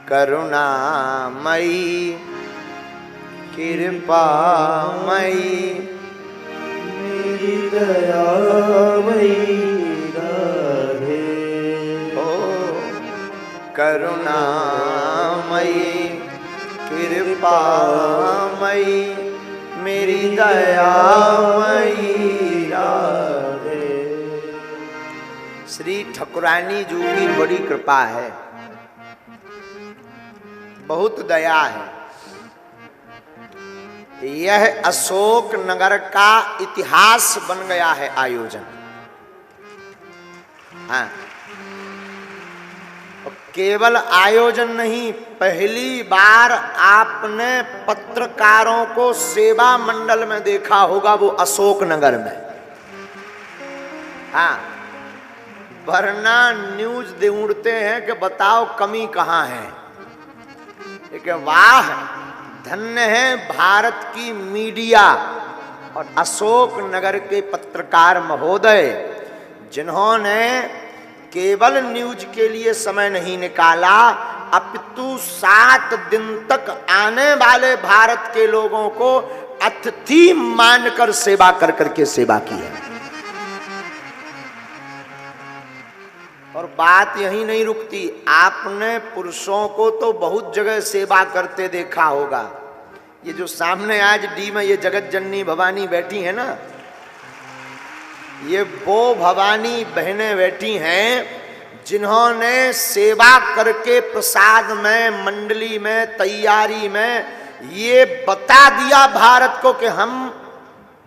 करुणामयी कृपामयी मेरी दयामयी राधे। ओ करुणामयी कृपामयी मेरी दयामयी राधे। श्री ठाकुरानी जी की बड़ी कृपा है, बहुत दया है। यह अशोक नगर का इतिहास बन गया है आयोजन। हाँ, केवल आयोजन नहीं, पहली बार आपने पत्रकारों को सेवा मंडल में देखा होगा, वो अशोक नगर में। हाँ, वरना न्यूज ढूंढते हैं कि बताओ कमी कहाँ है। लेकिन वाह, धन्य है भारत की मीडिया और अशोक नगर के पत्रकार महोदय, जिन्होंने केवल न्यूज के लिए समय नहीं निकाला, अपितु 7 दिन तक आने वाले भारत के लोगों को अतिथि मानकर सेवा कर करके सेवा की है। और बात यही नहीं रुकती, आपने पुरुषों को तो बहुत जगह सेवा करते देखा होगा। ये जो सामने आज डी में ये जगत जननी भवानी बैठी है ना, ये वो भवानी बहनें बैठी हैं जिन्होंने सेवा करके प्रसाद में, मंडली में, तैयारी में ये बता दिया भारत को कि हम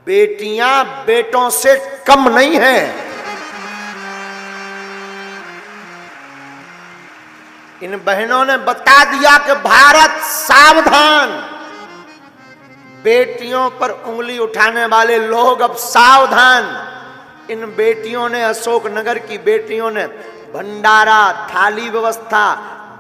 बेटियां बेटों से कम नहीं हैं। इन बहनों ने बता दिया कि भारत सावधान, बेटियों पर उंगली उठाने वाले लोग अब सावधान। इन बेटियों ने, अशोक नगर की बेटियों ने भंडारा, थाली व्यवस्था,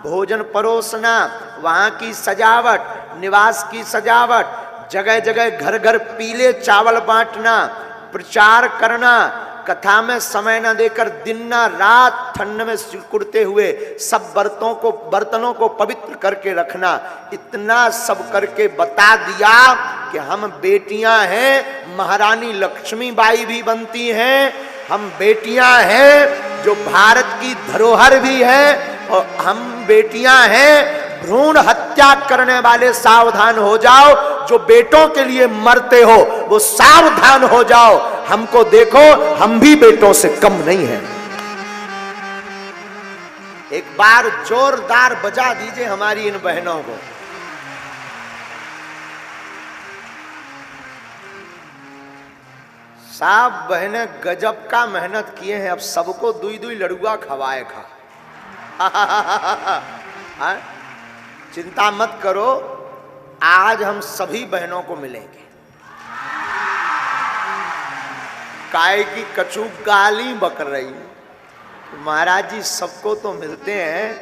भोजन परोसना, वहां की सजावट, निवास की सजावट, जगह जगह घर घर पीले चावल बांटना, प्रचार करना, कथा में समय न देकर दिन न रात ठंड में सिकुड़ते हुए सब बर्तनों को पवित्र करके रखना, इतना सब करके बता दिया कि हम बेटियां हैं, महारानी लक्ष्मीबाई भी बनती हैं, हम बेटियां हैं जो भारत की धरोहर भी है, और हम बेटियां हैं, भ्रूण हत्या करने वाले सावधान हो जाओ, जो बेटों के लिए मरते हो वो सावधान हो जाओ, हमको देखो हम भी बेटों से कम नहीं हैं। एक बार जोरदार बजा दीजिए हमारी इन बहनों को। साहब बहनें गजब का मेहनत किए हैं, अब सबको दुई दुई लड़ुआ खवाए खा। चिंता मत करो, आज हम सभी बहनों को मिलेंगे। काय की कचू गाली बक रही, महाराज जी सबको तो मिलते हैं,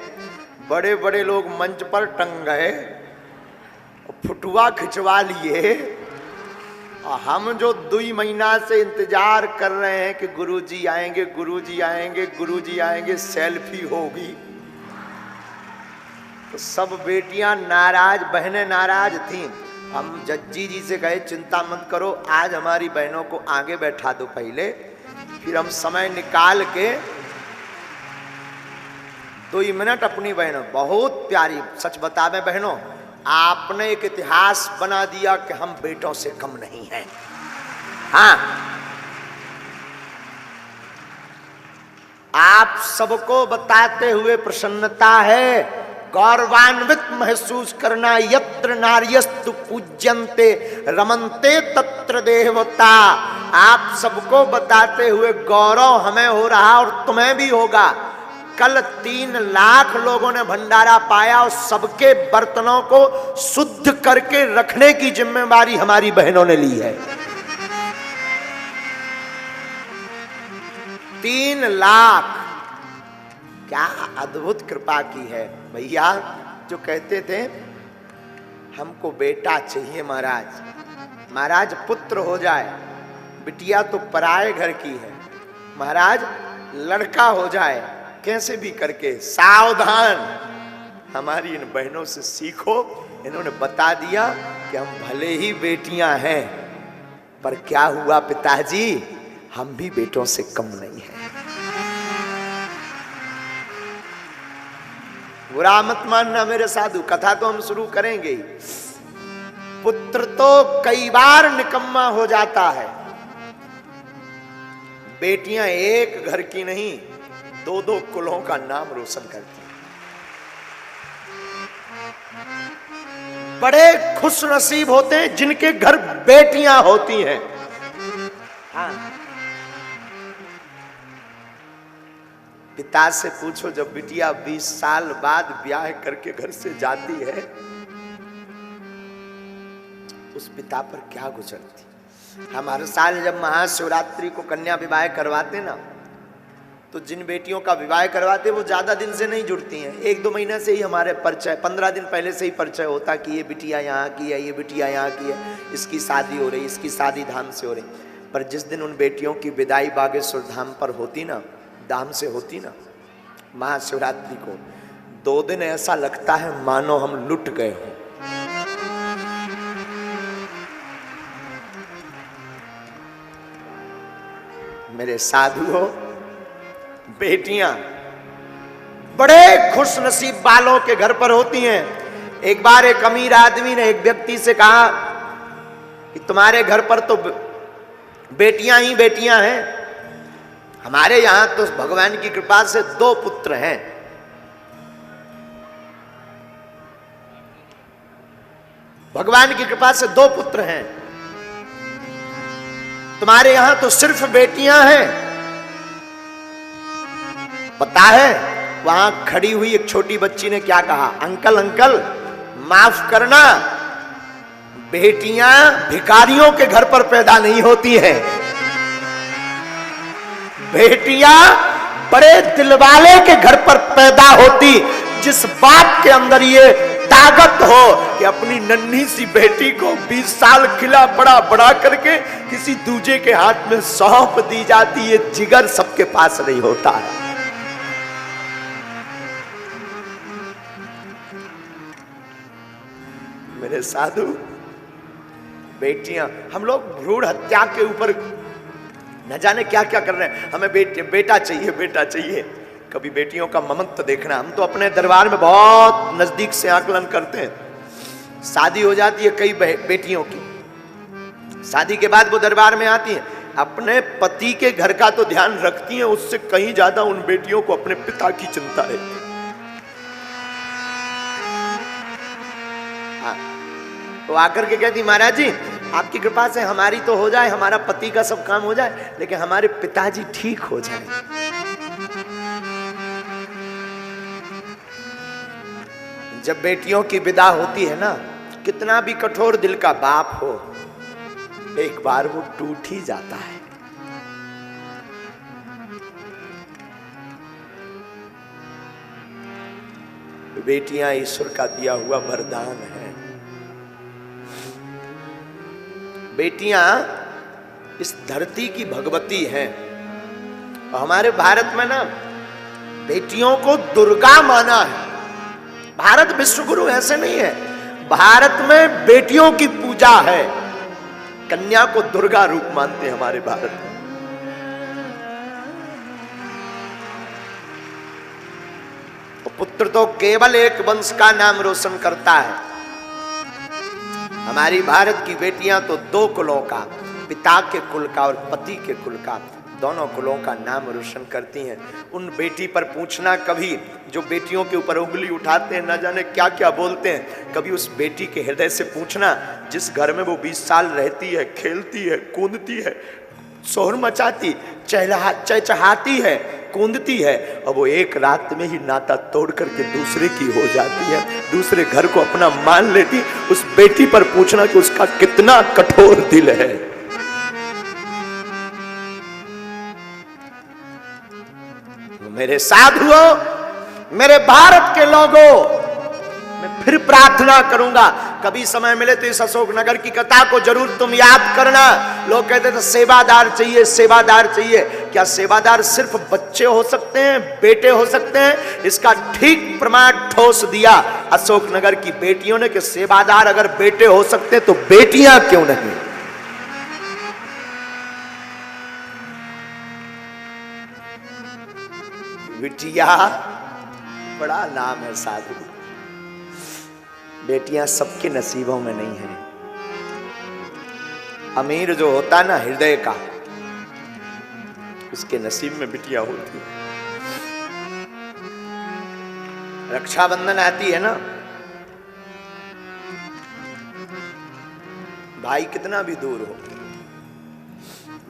बड़े बड़े लोग मंच पर टंग गए, फुटुआ खिंचवा लिए, और हम जो 2 महीना से इंतजार कर रहे हैं कि गुरुजी आएंगे, गुरुजी आएंगे, गुरुजी आएंगे, सेल्फी होगी, तो सब बेटियां नाराज, बहनें नाराज थीं। हम जज्जी जी से कहे चिंता मत करो, आज हमारी बहनों को आगे बैठा दो पहले, फिर हम समय निकाल के 2 मिनट अपनी बहनों, बहुत प्यारी, सच बतावे बहनों, आपने एक इतिहास बना दिया कि हम बेटों से कम नहीं हैं। हाँ, आप सबको बताते हुए प्रसन्नता है, गौरवान्वित महसूस करना, यत्र नार्यस्तु पूज्यन्ते रमन्ते तत्र देवता। आप सबको बताते हुए गौरव हमें हो रहा और तुम्हें भी होगा। कल 3 लाख लोगों ने भंडारा पाया और सबके बर्तनों को शुद्ध करके रखने की जिम्मेवारी हमारी बहनों ने ली है। 3 लाख, क्या अद्भुत कृपा की है भैया। जो कहते थे हमको बेटा चाहिए महाराज, महाराज पुत्र हो जाए, बिटिया तो पराए घर की है, महाराज लड़का हो जाए, कैसे भी करके सावधान। हमारी इन बहनों से सीखो। इन्होंने बता दिया कि हम भले ही बेटियां हैं, पर क्या हुआ पिताजी, हम भी बेटों से कम नहीं हैं। बुरा मत मानना मेरे साधु, कथा तो हम शुरू करेंगे ही। पुत्र तो कई बार निकम्मा हो जाता है, बेटियां एक घर की नहीं, दो दो कुलों का नाम रोशन करती हैं। बड़े खुश नसीब होते हैं जिनके घर बेटियां होती हैं। हाँ, पिता से पूछो, जब बिटिया 20 साल बाद ब्याह करके घर से जाती है, उस पिता पर क्या गुजरती। हम हर साल जब महाशिवरात्रि को कन्या विवाह करवाते ना, तो जिन बेटियों का विवाह करवाते वो ज्यादा दिन से नहीं जुड़ती हैं, 1-2 महीना से ही हमारे परिचय, 15 दिन पहले से ही परिचय होता कि ये बिटिया यहाँ की है, ये बिटिया यहाँ की है, इसकी शादी हो रही, इसकी शादी धाम से हो रही। पर जिस दिन उन बेटियों की विदाई बागेश्वर धाम पर होती ना, धाम से होती ना, महाशिवरात्रि को 2 दिन ऐसा लगता है मानो हम लुट गए हों। मेरे साधुओं, बेटियां बड़े खुश नसीब वालों के घर पर होती हैं। एक बार एक अमीर आदमी ने एक व्यक्ति से कहा कि तुम्हारे घर पर तो बेटियां ही बेटियां हैं, हमारे यहां तो भगवान की कृपा से 2 पुत्र हैं। भगवान की कृपा से 2 पुत्र हैं, तुम्हारे यहां तो सिर्फ बेटियां हैं। पता है वहां खड़ी हुई एक छोटी बच्ची ने क्या कहा? अंकल अंकल माफ करना, बेटियां भिखारियों के घर पर पैदा नहीं होती हैं, बेटियां बड़े दिलवाले के घर पर पैदा होती। जिस बाप के अंदर ये ताकत हो कि अपनी नन्ही सी बेटी को 20 साल खिला बड़ा करके किसी दूजे के हाथ में सौंप दी जाती, ये जिगर सबके पास नहीं होता है। मेरे साधु, बेटियां, हम लोग भ्रूण हत्या के ऊपर न जाने क्या क्या कर रहे हैं। हमें बेटा चाहिए, बेटा चाहिए। कभी बेटियों का ममत्व देखना। हम तो अपने दरबार में बहुत नजदीक से आकलन करते हैं। शादी हो जाती है कई बेटियों की, शादी के बाद वो दरबार में आती हैं, अपने पति के घर का तो ध्यान रखती हैं, उससे कहीं ज्यादा उन बेटियों को अपने पिता की चिंता है। तो आकर के कहती, महाराज जी आपकी कृपा से हमारी तो हो जाए, हमारा पति का सब काम हो जाए, लेकिन हमारे पिताजी ठीक हो जाए। जब बेटियों की विदा होती है ना, कितना भी कठोर दिल का बाप हो, एक बार वो टूट ही जाता है। बेटियां ईश्वर का दिया हुआ वरदान है। बेटियां इस धरती की भगवती हैं। और हमारे भारत में ना बेटियों को दुर्गा माना है। भारत विश्वगुरु ऐसे नहीं है, भारत में बेटियों की पूजा है। कन्या को दुर्गा रूप मानते हैं हमारे भारत में। पुत्र तो केवल एक वंश का नाम रोशन करता है। हमारी भारत की बेटियां तो 2 कुलों का, पिता के कुल का और पति के कुल का, दोनों कुलों का नाम रोशन करती हैं। उन बेटी पर पूछना कभी, जो बेटियों के ऊपर उंगली उठाते हैं, न जाने क्या क्या बोलते हैं, कभी उस बेटी के हृदय से पूछना, जिस घर में वो 20 साल रहती है, खेलती है, कूदती है, शोर मचाती, चहचहाती है, कूदती है, और वो एक रात में ही नाता तोड़ करके दूसरे की हो जाती है, दूसरे घर को अपना मान लेती, उस बेटी पर पूछना कि उसका कितना कठोर दिल है। मेरे साधुओं, मेरे भारत के लोगों, मैं फिर प्रार्थना करूंगा। कभी समय मिले तो इस अशोकनगर की कथा को जरूर तुम याद करना। लोग कहते थे सेवादार चाहिए, सेवादार चाहिए। क्या सेवादार सिर्फ बच्चे हो सकते हैं, बेटे हो सकते हैं? इसका ठीक प्रमाण ठोस दिया अशोकनगर की बेटियों ने कि सेवादार अगर बेटे हो सकते तो बेटियां क्यों नहीं। बिटिया बड़ा नाम है साधु। बेटियां सबके नसीबों में नहीं है। अमीर जो होता ना हृदय का, उसके नसीब में बिटिया होती है। रक्षाबंधन आती है ना, भाई कितना भी दूर हो,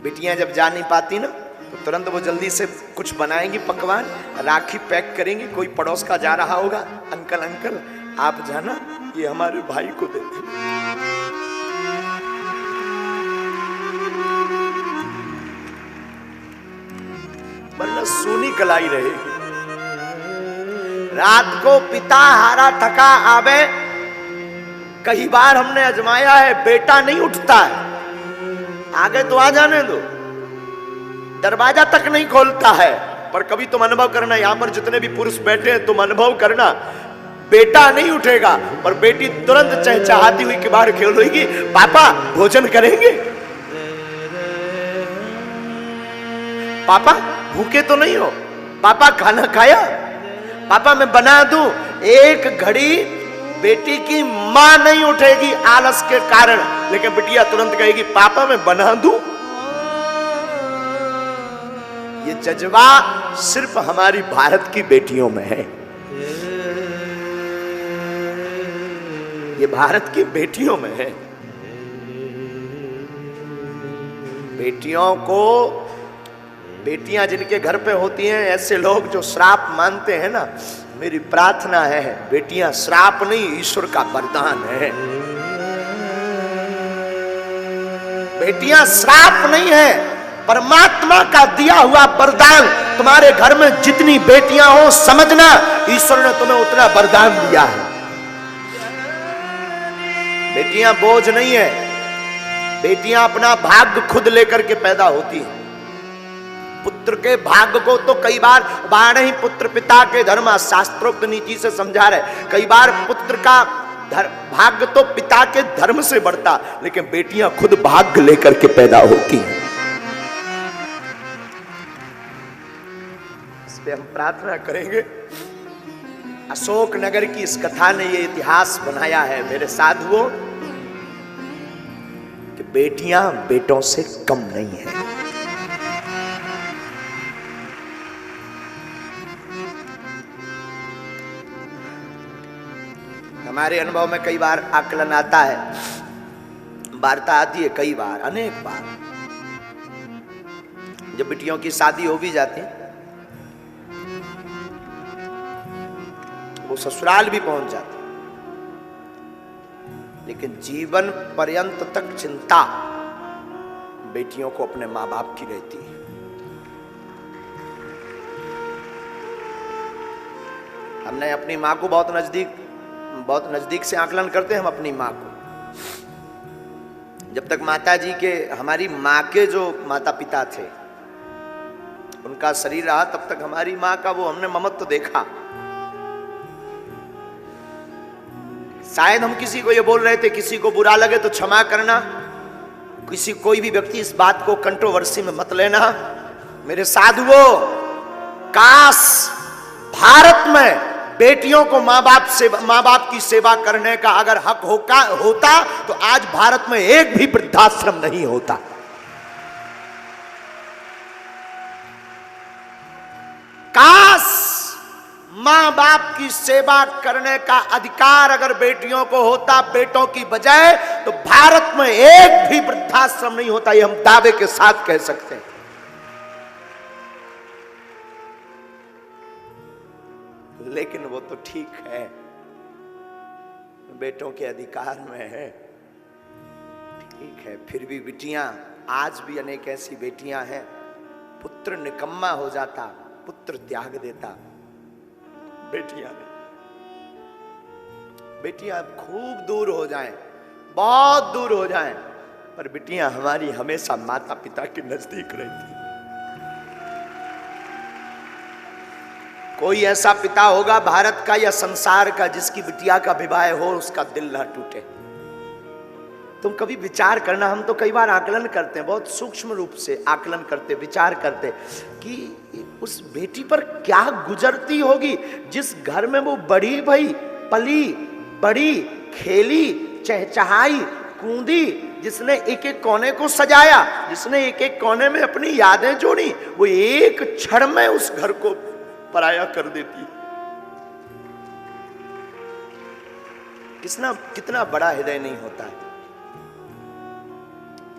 बिटियां जब जा नहीं पाती ना तो तुरंत वो जल्दी से कुछ बनाएंगी पकवान, राखी पैक करेंगी। कोई पड़ोस का जा रहा होगा, अंकल अंकल आप जाना, ये हमारे भाई को दे दे। वरना सोनी कलाई रहेगी। रात को पिता हारा थका आवे, कई बार हमने आजमाया है, बेटा नहीं उठता है। आगे तो आ जाने दो, दरवाजा तक नहीं खोलता है। पर कभी तुम अनुभव करना, यहां पर जितने भी पुरुष बैठे हैं तुम अनुभव करना, बेटा नहीं उठेगा पर बेटी तुरंत चहचहाती हुई के बाहर खेलेगी, पापा भोजन करेंगे, पापा भूखे तो नहीं हो, पापा खाना खाया, पापा मैं बना दूं। एक घड़ी बेटी की मां नहीं उठेगी आलस के कारण, लेकिन बिटिया तुरंत कहेगी पापा मैं बना दूं। ये जज्बा सिर्फ हमारी भारत की बेटियों में है। ये भारत की बेटियों में है। बेटियों को, बेटियां जिनके घर पे होती हैं, ऐसे लोग जो श्राप मानते हैं ना, मेरी प्रार्थना है बेटियां श्राप नहीं, ईश्वर का वरदान है। बेटियां श्राप नहीं है, परमात्मा का दिया हुआ वरदान। तुम्हारे घर में जितनी बेटियां हो, समझना ईश्वर ने तुम्हें उतना वरदान दिया है। बेटियां बोझ नहीं है, बेटियां अपना भाग्य खुद लेकर के पैदा होती हैं। पुत्र के भाग्य को तो कई बार बारह ही पुत्र पिता के धर्म, शास्त्रोक्त नीति से समझा रहे। कई बार पुत्र का भाग्य तो पिता के धर्म से बढ़ता, लेकिन बेटियां खुद भाग्य लेकर के पैदा होती हैं। इस पे हम प्रार्थना करेंगे। अशोकनगर की इस कथा ने ये इतिहास बनाया है मेरे साधुओं कि बेटियां बेटों से कम नहीं है। हमारे अनुभव में कई बार आकलन आता है, वार्ता आती है, कई बार, अनेक बार, जब बेटियों की शादी हो भी जाती है, वो ससुराल भी पहुंच जाती, लेकिन जीवन पर्यंत तक चिंता बेटियों को अपने मां बाप की रहती है। हमने अपनी मां को बहुत नजदीक से आकलन करते हैं हम अपनी मां को। जब तक माता जी के, हमारी मां के जो माता पिता थे, उनका शरीर रहा, तब तक हमारी मां का वो हमने ममत्व देखा। शायद हम किसी को ये बोल रहे थे, किसी को बुरा लगे तो क्षमा करना, कोई भी व्यक्ति इस बात को कंट्रोवर्सी में मत लेना। मेरे साधुओं, काश भारत में बेटियों को मां बाप की सेवा करने का अगर हक होता तो आज भारत में एक भी वृद्धाश्रम नहीं होता। काश मां बाप की सेवा करने का अधिकार अगर बेटियों को होता बेटों की बजाय, तो भारत में एक भी वृद्धाश्रम नहीं होता। ये हम दावे के साथ कह सकते हैं। लेकिन वो तो ठीक है, बेटों के अधिकार में है, ठीक है। फिर भी बेटियां, आज भी अनेक ऐसी बेटियां हैं, पुत्र निकम्मा हो जाता, पुत्र त्याग देता, बेटियां नहीं। बेटियां खूब दूर हो जाएं, बहुत दूर हो जाएं, पर बेटियां हमारी हमेशा माता पिता के नजदीक रहती। कोई ऐसा पिता होगा भारत का या संसार का जिसकी बिटिया का विवाह हो उसका दिल ना टूटे। तुम कभी विचार करना, हम तो कई बार आकलन करते हैं, बहुत सूक्ष्म रूप से आकलन करते, विचार करते कि उस बेटी पर क्या गुजरती होगी जिस घर में वो बड़ी भई, पली बड़ी, खेली, चहचहाई, कूदी, जिसने एक एक कोने को सजाया, जिसने एक एक कोने में अपनी यादें जोड़ी, वो एक क्षण में उस घर को पराया कर देती। कितना बड़ा हृदय नहीं होता है।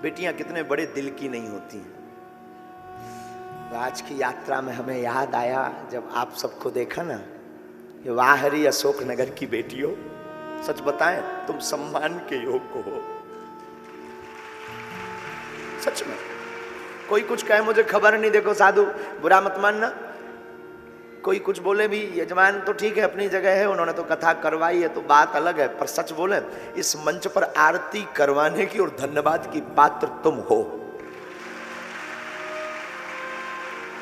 बेटियां कितने बड़े दिल की नहीं होती हैं। आज की यात्रा में हमें याद आया जब आप सबको देखा ना, ये वाहरी अशोक नगर की बेटियों, सच बताएं तुम सम्मान के योग्य हो। सच में कोई कुछ कहे मुझे खबर नहीं, देखो साधु बुरा मत मानना, कोई कुछ बोले भी, यजमान तो ठीक है अपनी जगह है, उन्होंने तो कथा करवाई है तो बात अलग है, पर सच बोले इस मंच पर आरती करवाने की और धन्यवाद की पात्र तुम हो।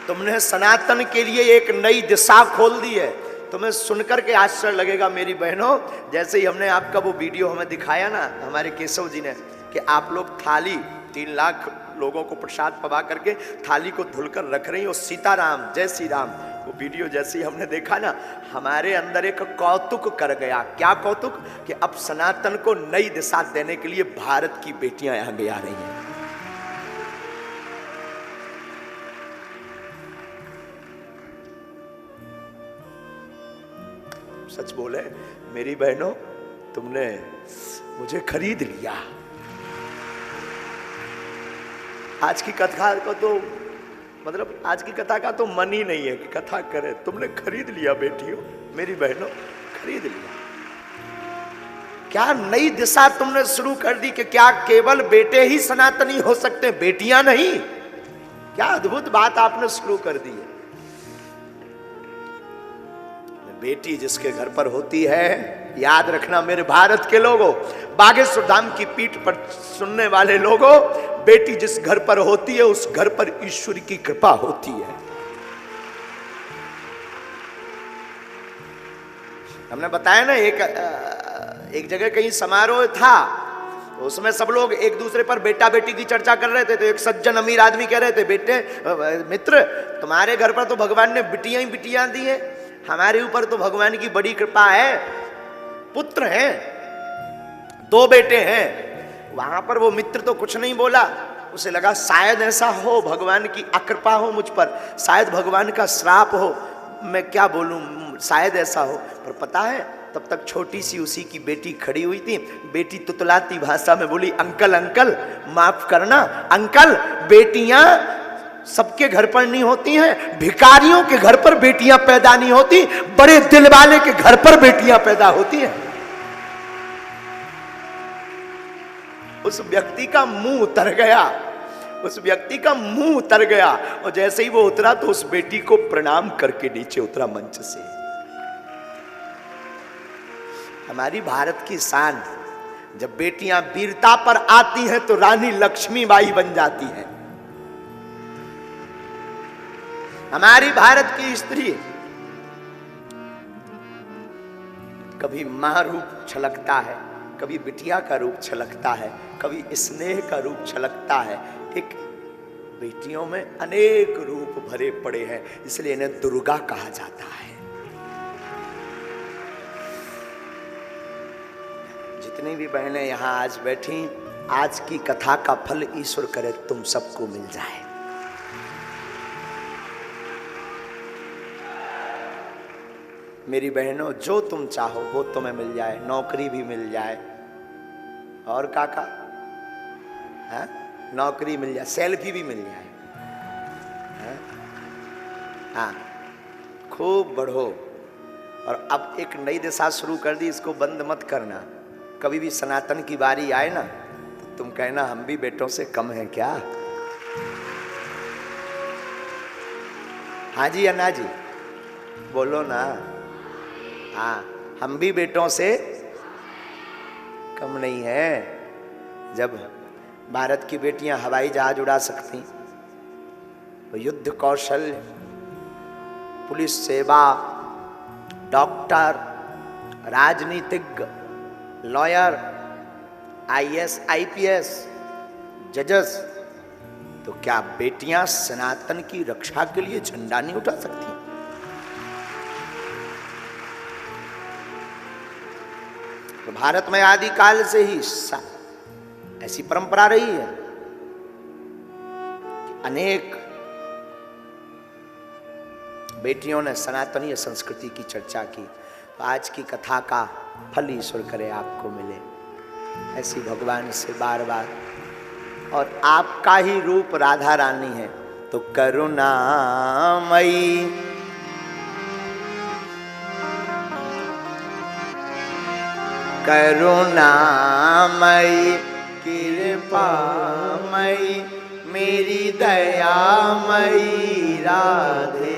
तुमने सनातन के लिए एक नई दिशा खोल दी है। तुम्हें सुनकर के आश्चर्य लगेगा मेरी बहनों, जैसे ही हमने आपका वो वीडियो हमें दिखाया ना हमारे केशव जी ने, कि आप लोग थाली 3 लाख लोगों को प्रसाद पवा करके थाली को धुलकर रख रही हो, सीताराम जय श्री राम, वो वीडियो जैसे ही हमने देखा ना हमारे अंदर एक कौतुक कर गया। क्या कौतुक? कि अब सनातन को नई दिशा देने के लिए भारत की बेटियां आगे आ रही हैं। सच बोले मेरी बहनों, तुमने मुझे खरीद लिया। आज की कथा को तो मतलब आज की कथा का तो मन ही नहीं है कि कथा करे। तुमने खरीद लिया बेटियों, मेरी बहनों, खरीद लिया। क्या नई दिशा तुमने शुरू कर दी कि क्या केवल बेटे ही सनातनी हो सकते, बेटियां नहीं? क्या अद्भुत बात आपने शुरू कर दी है। बेटी जिसके घर पर होती है, याद रखना मेरे भारत के लोगों, बागेश्वर धाम की पीठ पर सुनने वाले लोगों, बेटी जिस घर पर होती है उस घर पर ईश्वर की कृपा होती है। हमने बताया ना एक जगह कहीं समारोह था, उसमें सब लोग एक दूसरे पर बेटा बेटी की चर्चा कर रहे थे। तो एक सज्जन अमीर आदमी कह रहे थे, बेटे मित्र तुम्हारे घर पर तो भगवान ने बिटियां ही बिटियां दी है, हमारे ऊपर तो भगवान की बड़ी कृपा है, पुत्र हैं, 2 बेटे हैं। वहां पर वो मित्र तो कुछ नहीं बोला, उसे लगा शायद ऐसा हो, भगवान की अकृपा हो मुझ पर, शायद भगवान का श्राप हो, मैं क्या बोलूं, शायद ऐसा हो। पर पता है तब तक छोटी सी उसी की बेटी खड़ी हुई थी। बेटी तुतलाती भाषा में बोली, अंकल अंकल माफ करना अंकल, बेटियां सबके घर पर नहीं होती हैं, भिखारियों के घर पर बेटियां पैदा नहीं होती, बड़े दिल वाले के घर पर बेटियां पैदा होती हैं। उस व्यक्ति का मुंह उतर गया, उस व्यक्ति का मुंह उतर गया, और जैसे ही वो उतरा तो उस बेटी को प्रणाम करके नीचे उतरा मंच से। हमारी भारत की शान, जब बेटियां वीरता पर आती हैं तो रानी लक्ष्मीबाई बन जाती हैं। हमारी भारत की स्त्री कभी मां रूप छलकता है, कभी बिटिया का रूप छलकता है, कभी स्नेह का रूप छलकता है। एक बेटियों में अनेक रूप भरे पड़े हैं, इसलिए इन्हें दुर्गा कहा जाता है। जितनी भी बहनें यहां आज बैठी, आज की कथा का फल ईश्वर करे तुम सबको मिल जाए। मेरी बहनों, जो तुम चाहो वो तुम्हें मिल जाए, नौकरी भी मिल जाए, और काका हाँ नौकरी मिल जाए, सेल्फी भी मिल जाए, हाँ खूब बढ़ो। और अब एक नई दिशा शुरू कर दी, इसको बंद मत करना। कभी भी सनातन की बारी आए ना तो तुम कहना हम भी बेटों से कम हैं क्या? हाँ जी अन्ना जी बोलो ना, हाँ हम भी बेटों से कम नहीं है। जब भारत की बेटियां हवाई जहाज उड़ा सकती, तो युद्ध कौशल, पुलिस सेवा, डॉक्टर, राजनीतिज्ञ, लॉयर, आईएएस, आईपीएस, जजेस, तो क्या बेटियां सनातन की रक्षा के लिए झंडा नहीं उठा सकती? तो भारत में आदिकाल से ही ऐसी परंपरा रही है कि अनेक बेटियों ने सनातनीय संस्कृति की चर्चा की। तो आज की कथा का फल ईश्वर करे आपको मिले, ऐसी भगवान से बार बार। और आपका ही रूप राधा रानी है, तो करुणामयी, करुणामयी, कृपामयी, मेरी दयामयी राधे